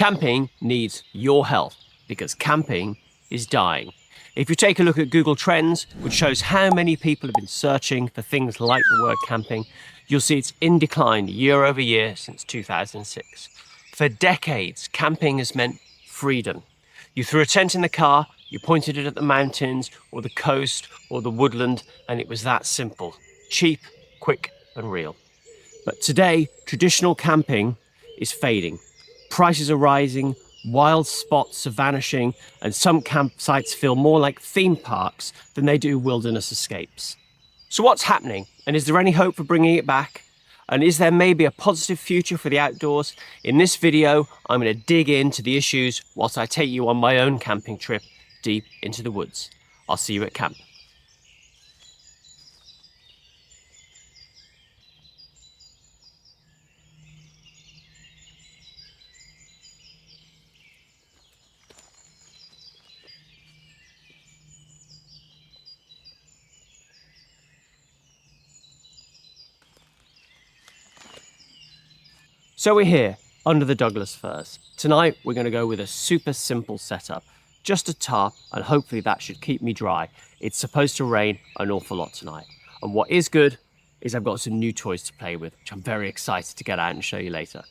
Camping needs your help because camping is dying. If you take a look at Google Trends, which shows how many people have been searching for things like the word camping, you'll see it's in decline year over year since 2006. For decades, camping has meant freedom. You threw a tent in the car, you pointed it at the mountains or the coast or the woodland, and it was that simple. Cheap, quick, and real. But today, traditional camping is fading. Prices are rising, wild spots are vanishing, and some campsites feel more like theme parks than they do wilderness escapes. So what's happening? And is there any hope for bringing it back? And is there maybe a positive future for the outdoors? In this video, I'm going to dig into the issues whilst I take you on my own camping trip deep into the woods. I'll see you at camp. So we're here, under the Douglas firs. Tonight, we're going to go with a super simple setup. Just a tarp, and hopefully that should keep me dry. It's supposed to rain an awful lot tonight. And what is good is I've got some new toys to play with, which I'm very excited to get out and show you later.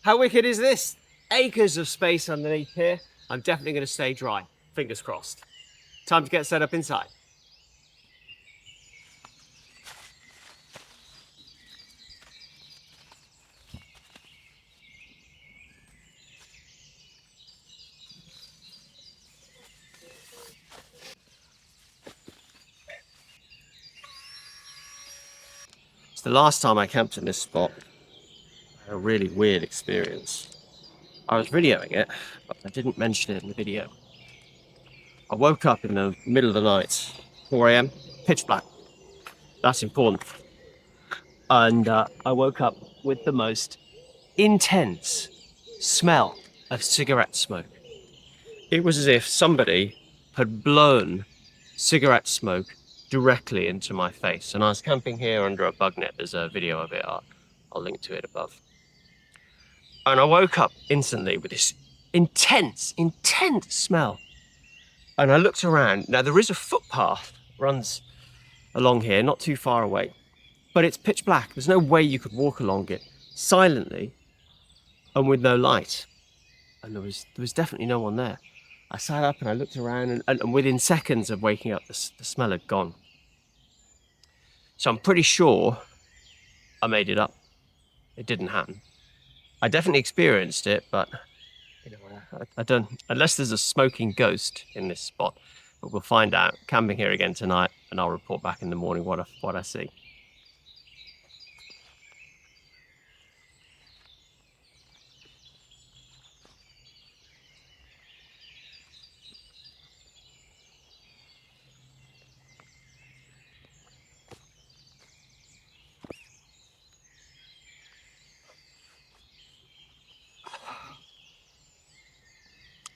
How wicked is this? Acres of space underneath here. I'm definitely going to stay dry. Fingers crossed. Time to get set up inside. It's the last time I camped in this spot. I had a really weird experience. I was videoing it, but I didn't mention it in the video. I woke up in the middle of the night, 4 a.m, pitch black. That's important. And I woke up with the most intense smell of cigarette smoke. It was as if somebody had blown cigarette smoke directly into my face. And I was camping here under a bug net. There's a video of it. I'll link to it above. And I woke up instantly with this intense smell. And I looked around. Now there is a footpath runs along here, not too far away, but it's pitch black. There's no way you could walk along it silently and with no light. And there was definitely no one there. I sat up and I looked around, and within seconds of waking up, the smell had gone. So I'm pretty sure I made it up. It didn't happen. I definitely experienced it, but you know, I don't, unless there's a smoking ghost in this spot. But we'll find out. Camping here again tonight, and I'll report back in the morning what I see.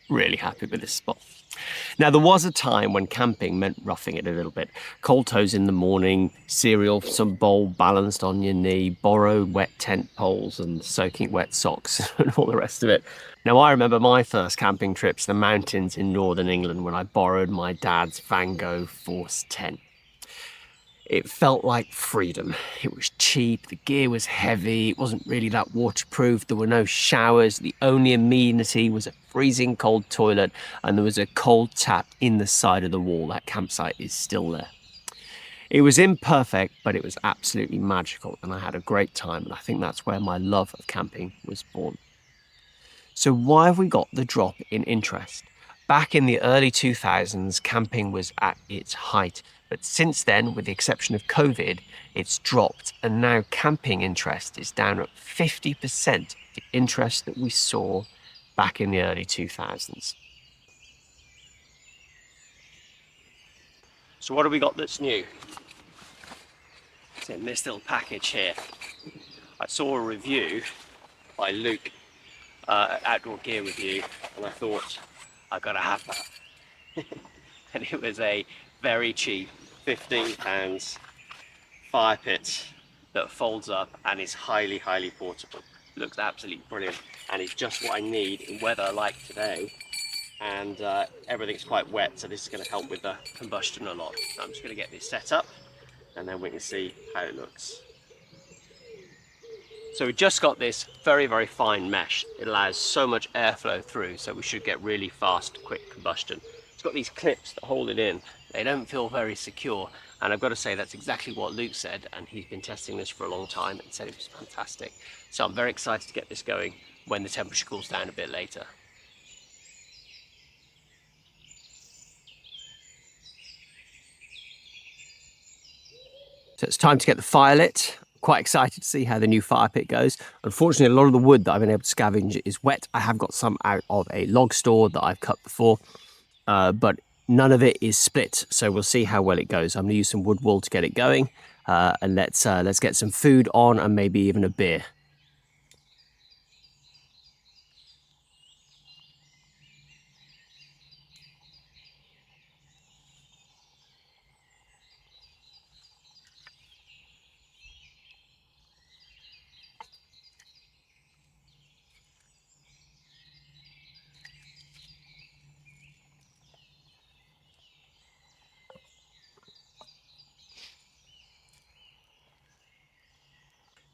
Really happy with this spot. Now, there was a time when camping meant roughing it a little bit. Cold toes in the morning, cereal, some bowl balanced on your knee, borrowed wet tent poles and soaking wet socks and all the rest of it. Now, I remember my first camping trip to the mountains in northern England when I borrowed my dad's Van Gogh Force tent. It felt like freedom. It was cheap, the gear was heavy, it wasn't really that waterproof, there were no showers, the only amenity was a freezing cold toilet, and there was a cold tap in the side of the wall. That campsite is still there. It was imperfect, but it was absolutely magical, and I had a great time, and I think that's where my love of camping was born. So why have we got the drop in interest? Back in the early 2000s, camping was at its height. But since then, with the exception of COVID, it's dropped. And now camping interest is down at 50% the interest that we saw back in the early 2000s. So what have we got that's new? It's in this little package here. I saw a review by Luke, Outdoor Gear Review, and I thought, I gotta have that. And it was a very cheap £15 fire pit that folds up and is highly portable. Looks absolutely brilliant, and it's just what I need in weather like today, and everything's quite wet, so this is going to help with the combustion a lot. So I'm just going to get this set up and then we can see how it looks. So we just got this very fine mesh. It allows so much airflow through, so we should get really fast, quick combustion. It's got these clips that hold it in. They don't feel very secure, and I've got to say that's exactly what Luke said, and he's been testing this for a long time and said it was fantastic. So I'm very excited to get this going when the temperature cools down a bit later. So it's time to get the fire lit. Quite excited to see how the new fire pit goes. Unfortunately, a lot of the wood that I've been able to scavenge is wet. I have got some out of a log store that I've cut before, but none of it is split. So we'll see how well it goes. I'm gonna use some wood wool to get it going, and let's get some food on and maybe even a beer.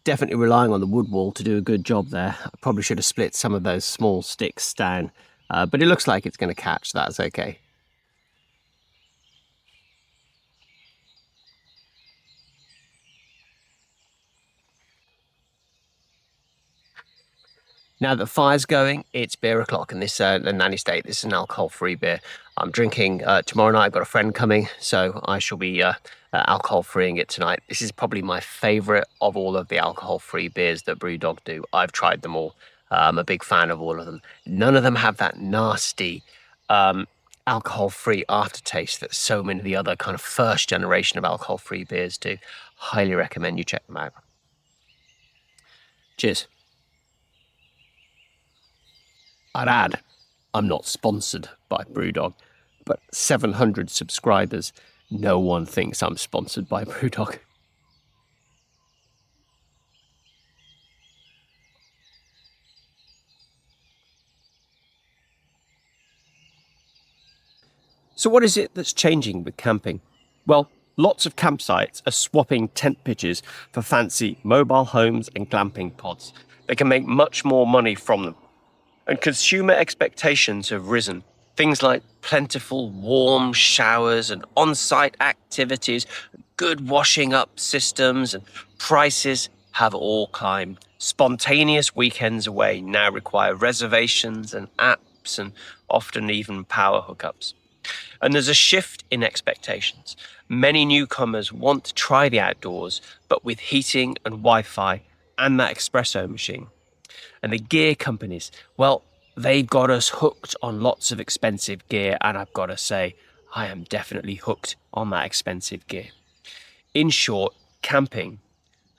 Definitely relying on the wood wall to do a good job there. I probably should have split some of those small sticks down, but it looks like it's going to catch. That's okay. Now that the fire's going, it's beer o'clock, and this the Nanny State. This is an alcohol-free beer. I'm drinking tomorrow night. I've got a friend coming, so I shall be alcohol-freeing it tonight. This is probably my favourite of all of the alcohol-free beers that Brewdog do. I've tried them all. I'm a big fan of all of them. None of them have that nasty alcohol-free aftertaste that so many of the other kind of first generation of alcohol-free beers do. Highly recommend you check them out. Cheers. I'd add, I'm not sponsored by Brewdog, but 700 subscribers, no one thinks I'm sponsored by Brewdog. So what is it that's changing with camping? Well, lots of campsites are swapping tent pitches for fancy mobile homes and glamping pods. They can make much more money from them. And consumer expectations have risen. Things like plentiful warm showers and on-site activities, good washing up systems, and prices have all climbed. Spontaneous weekends away now require reservations and apps and often even power hookups. And there's a shift in expectations. Many newcomers want to try the outdoors, but with heating and Wi-Fi and that espresso machine. And the gear companies, well, they've got us hooked on lots of expensive gear, and I've got to say, I am definitely hooked on that expensive gear. In short, camping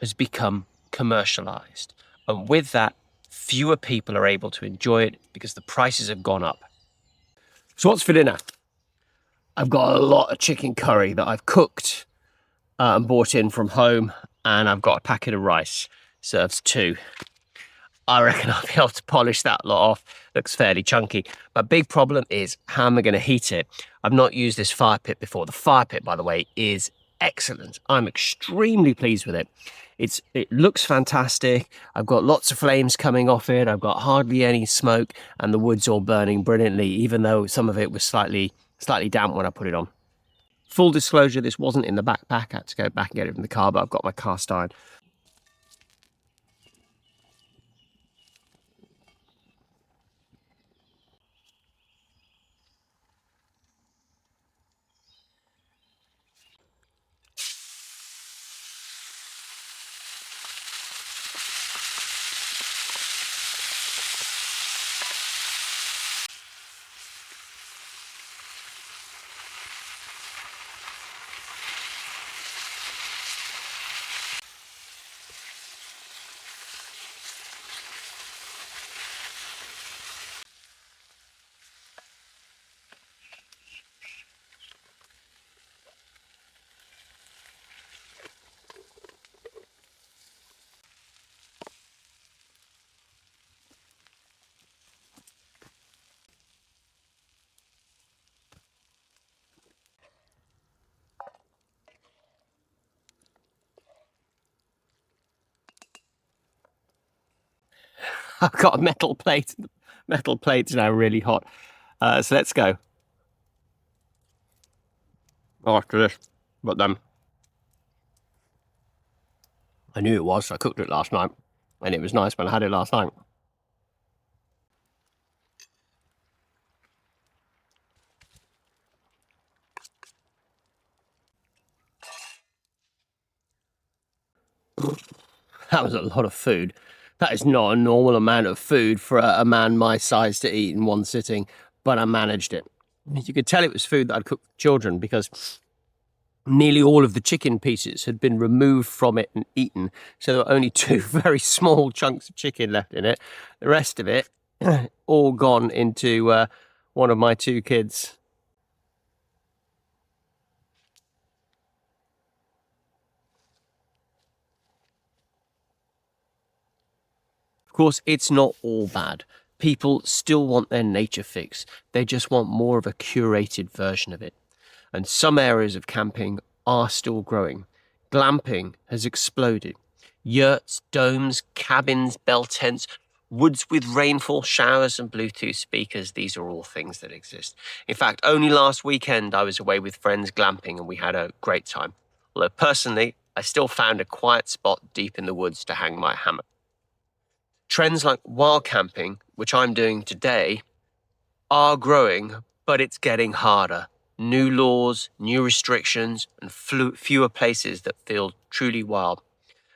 has become commercialized, and with that, fewer people are able to enjoy it because the prices have gone up. So what's for dinner? I've got a lot of chicken curry that I've cooked and bought in from home, and I've got a packet of rice. Serves two. I reckon I'll be able to polish that lot off. Looks fairly chunky. My big problem is how am I going to heat it? I've not used this fire pit before. The fire pit, by the way, is excellent. I'm extremely pleased with it. It looks fantastic. I've got lots of flames coming off it. I've got hardly any smoke, and the wood's all burning brilliantly, even though some of it was slightly damp when I put it on. Full disclosure, this wasn't in the backpack. I had to go back and get it in the car, but I've got my cast iron. I've got a metal plate. Metal plate's now really hot. So let's go. After this. But I knew it was. I cooked it last night. And it was nice when I had it last night. That was a lot of food. That is not a normal amount of food for a man my size to eat in one sitting, but I managed it. You could tell it was food that I'd cooked for children because nearly all of the chicken pieces had been removed from it and eaten. So there were only two very small chunks of chicken left in it. The rest of it all gone into one of my two kids. Of course, it's not all bad. People still want their nature fix. They just want more of a curated version of it. And some areas of camping are still growing. Glamping has exploded. Yurts, domes, cabins, bell tents, woods with rainfall showers and Bluetooth speakers, these are all things that exist. In fact, only last weekend I was away with friends glamping and we had a great time. Although personally, I still found a quiet spot deep in the woods to hang my hammock. Trends like wild camping, which I'm doing today, are growing, but it's getting harder. New laws, new restrictions, and fewer places that feel truly wild,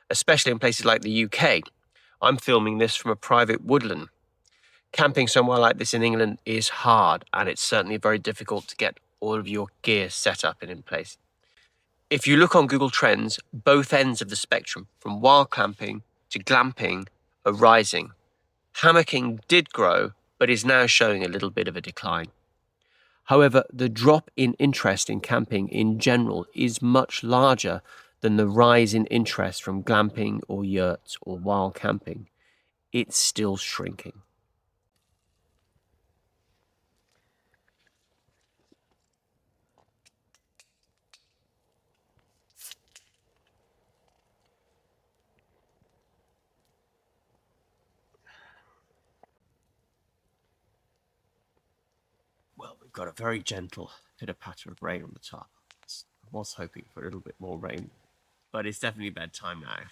especially in places like the UK. I'm filming this from a private woodland. Camping somewhere like this in England is hard, and it's certainly very difficult to get all of your gear set up and in place. If you look on Google Trends, both ends of the spectrum, from wild camping to glamping, are rising. Hammocking did grow, but is now showing a little bit of a decline. However, the drop in interest in camping in general is much larger than the rise in interest from glamping or yurts or wild camping. It's still shrinking. Well, we've got a very gentle pitter-patter of rain on the top. I was hoping for a little bit more rain, but it's definitely bedtime now.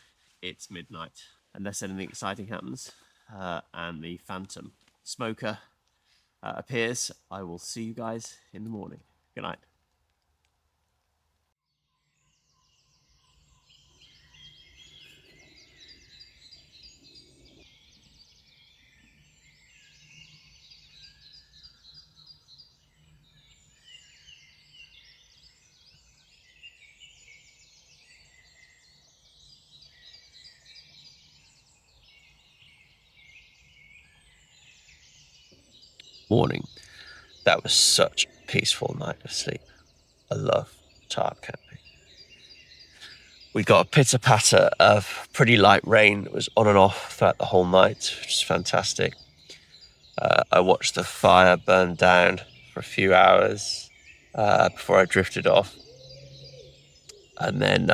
It's midnight. Unless anything exciting happens, and the phantom smoker appears, I will see you guys in the morning. Good night. Morning. that was such a peaceful night of sleep. I love tarp camping. We got a pitter-patter of pretty light rain that was on and off throughout the whole night, which is fantastic. I watched the fire burn down for a few hours before I drifted off. And then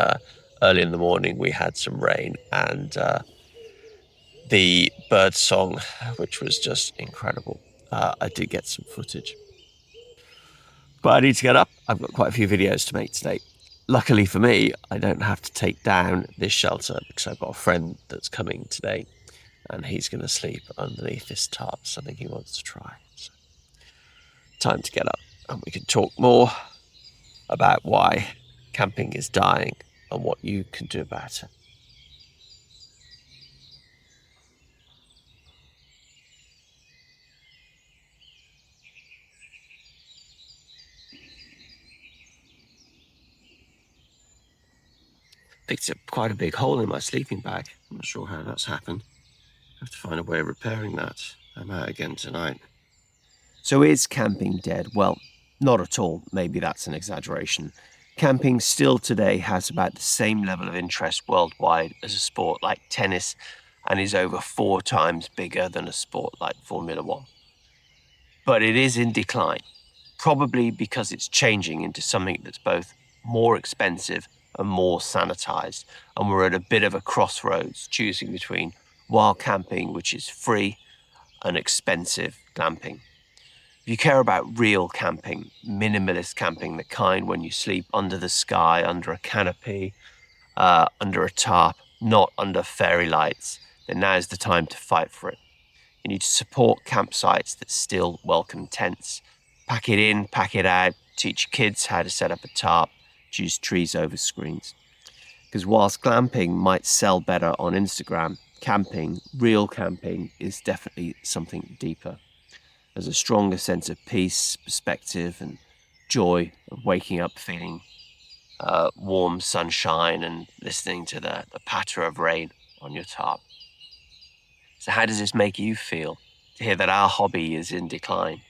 early in the morning, we had some rain and the bird song, which was just incredible. I did get some footage. But I need to get up. I've got quite a few videos to make today. Luckily for me, I don't have to take down this shelter because I've got a friend that's coming today and he's going to sleep underneath this tarp, something he wants to try. So, time to get up and we can talk more about why camping is dying and what you can do about it. Picked up quite a big hole in my sleeping bag. I'm not sure how that's happened. I have to find a way of repairing that. I'm out again tonight. So is camping dead? Well, not at all. Maybe that's an exaggeration. Camping still today has about the same level of interest worldwide as a sport like tennis and is over 4 times bigger than a sport like Formula One. But it is in decline, probably because it's changing into something that's both more expensive and more sanitized. And we're at a bit of a crossroads, choosing between wild camping, which is free, and expensive glamping. If you care about real camping, minimalist camping, the kind when you sleep under the sky, under a canopy, under a tarp, not under fairy lights, then now's the time to fight for it. You need to support campsites that still welcome tents. Pack it in, pack it out, teach kids how to set up a tarp, choose trees over screens. Because whilst glamping might sell better on Instagram, camping, real camping, is definitely something deeper. There's a stronger sense of peace, perspective, and joy of waking up feeling warm sunshine and listening to the patter of rain on your tarp. So how does this make you feel to hear that our hobby is in decline?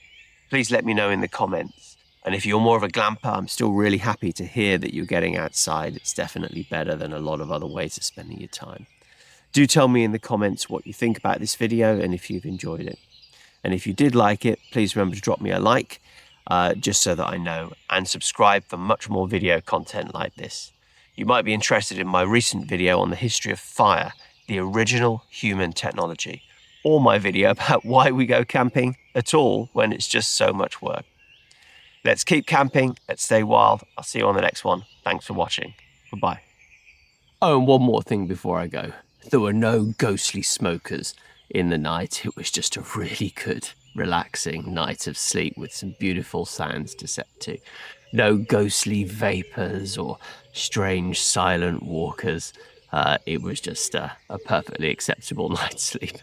Please let me know in the comments. And if you're more of a glamper, I'm still really happy to hear that you're getting outside. It's definitely better than a lot of other ways of spending your time. Do tell me in the comments what you think about this video and if you've enjoyed it. And if you did like it, please remember to drop me a like, just so that I know, and subscribe for much more video content like this. You might be interested in my recent video on the history of fire, the original human technology, or my video about why we go camping at all when it's just so much work. Let's keep camping, let's stay wild. I'll see you on the next one. Thanks for watching. Goodbye. Oh, and one more thing before I go. There were no ghostly smokers in the night. It was just a really good, relaxing night of sleep with some beautiful sounds to set to. No ghostly vapors or strange silent walkers. It was just a perfectly acceptable night's sleep.